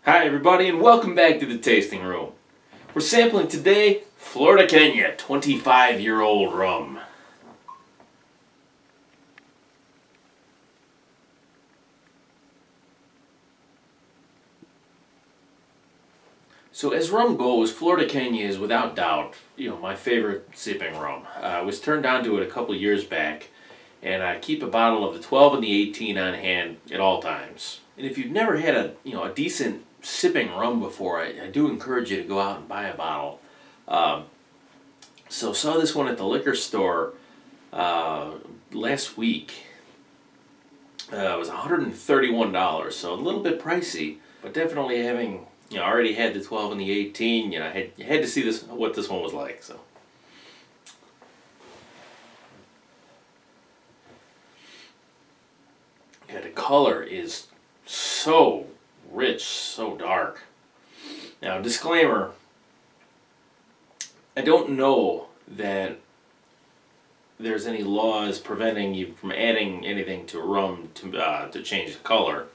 Hi everybody and welcome back to the tasting room. We're sampling today Flor de Cana 25-year-old rum. So as rum goes, Flor de Cana is without doubt, my favorite sipping rum. I was turned on to it a couple years back, and I keep a bottle of the 12 and the 18 on hand at all times. And if you've never had a decent sipping rum before, I do encourage you to go out and buy a bottle. So saw this one at the liquor store last week. It was $131, so a little bit pricey, but definitely having already had the 12 and the 18, you had to see what this one was like. So. Yeah, the color is so rich, so dark. Now, disclaimer, I don't know that there's any laws preventing you from adding anything to rum to change the color.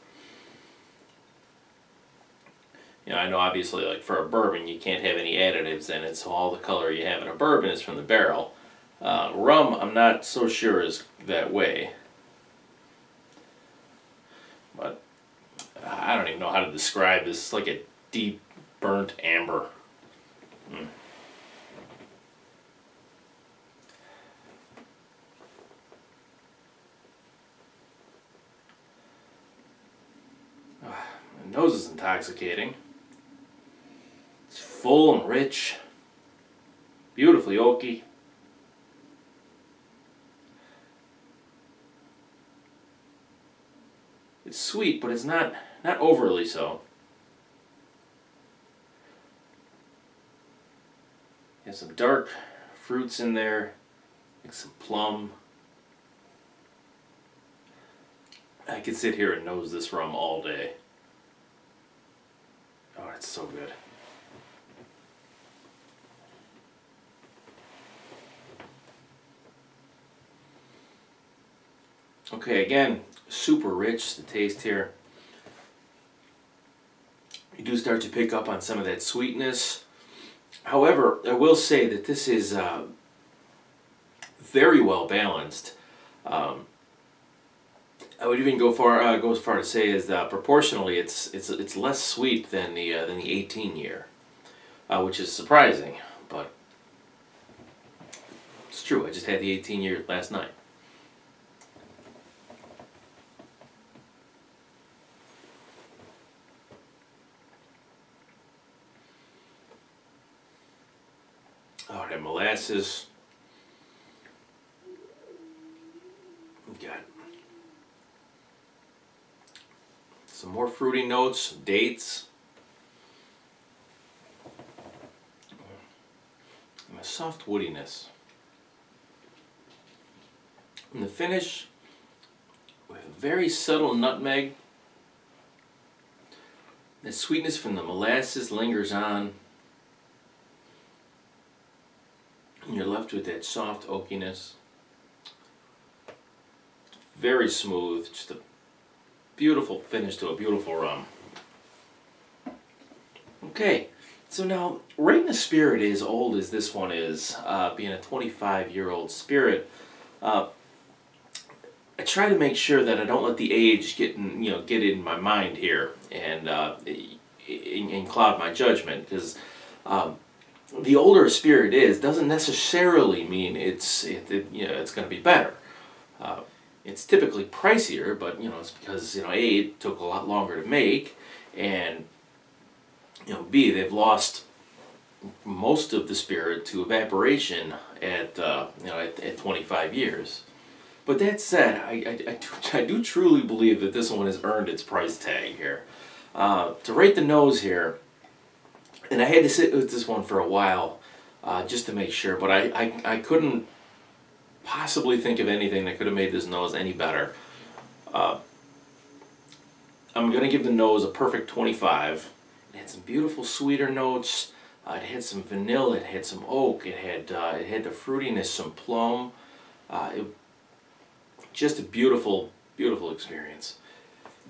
I know obviously like for a bourbon you can't have any additives in it, so all the color you have in a bourbon is from the barrel. Rum, I'm not so sure is that way. But I don't even know how to describe this. It's like a deep burnt amber. My nose is intoxicating. It's full and rich, beautifully oaky. It's sweet, but it's not overly so. There's some dark fruits in there, like some plum. I could sit here and nose this rum all day. Oh, it's so good. Okay, again, super rich, the taste here. You do start to pick up on some of that sweetness. However, I will say that this is very well balanced. I would even go as far to say is that proportionally it's less sweet than the 18 year, which is surprising, but it's true. I just had the 18 year last night. Oh, that molasses. We've got some more fruity notes, some dates, and a soft woodiness. And the finish with a very subtle nutmeg. The sweetness from the molasses lingers on. And you're left with that soft oakiness. Very smooth, just a beautiful finish to a beautiful rum. Okay, so now rating a spirit as old as this one is, being a 25-year-old spirit, I try to make sure that I don't let the age get in my mind here and cloud my judgment, because the older a spirit is doesn't necessarily mean it's going to be better. It's typically pricier, but it's because A, it took a lot longer to make, and B, they've lost most of the spirit to evaporation at 25 years. But that said, I do truly believe that this one has earned its price tag here. To rate the nose here, and I had to sit with this one for a while just to make sure, but I couldn't possibly think of anything that could have made this nose any better. I'm going to give the nose a perfect 25. It had some beautiful sweeter notes. It had some vanilla. It had some oak. It had the fruitiness, some plum. Just a beautiful, beautiful experience.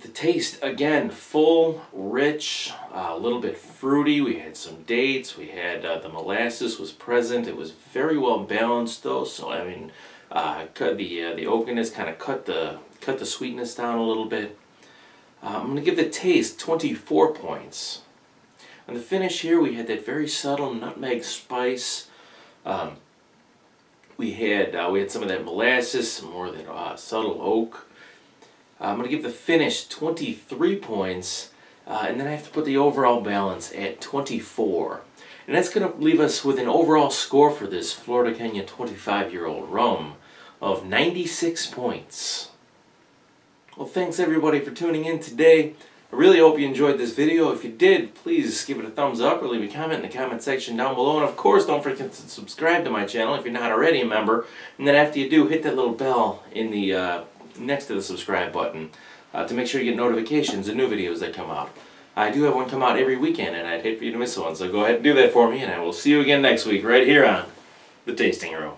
The taste, again, full, rich, a little bit fruity. We had some dates. We had the molasses was present. It was very well balanced, though. So I mean, the oakiness kind of cut the sweetness down a little bit. I'm going to give the taste 24 points. On the finish here, we had that very subtle nutmeg spice. We had some of that molasses, some more of that subtle oak. I'm going to give the finish 23 points, and then I have to put the overall balance at 24. And that's going to leave us with an overall score for this Flor de Cana 25-year-old rum of 96 points. Well, thanks everybody for tuning in today. I really hope you enjoyed this video. If you did, please give it a thumbs up or leave a comment in the comment section down below. And of course, don't forget to subscribe to my channel if you're not already a member. And then after you do, hit that little bell in the next to the subscribe button to make sure you get notifications of new videos that come out. I do have one come out every weekend, and I'd hate for you to miss one, so go ahead and do that for me, and I will see you again next week right here on The Tasting Room.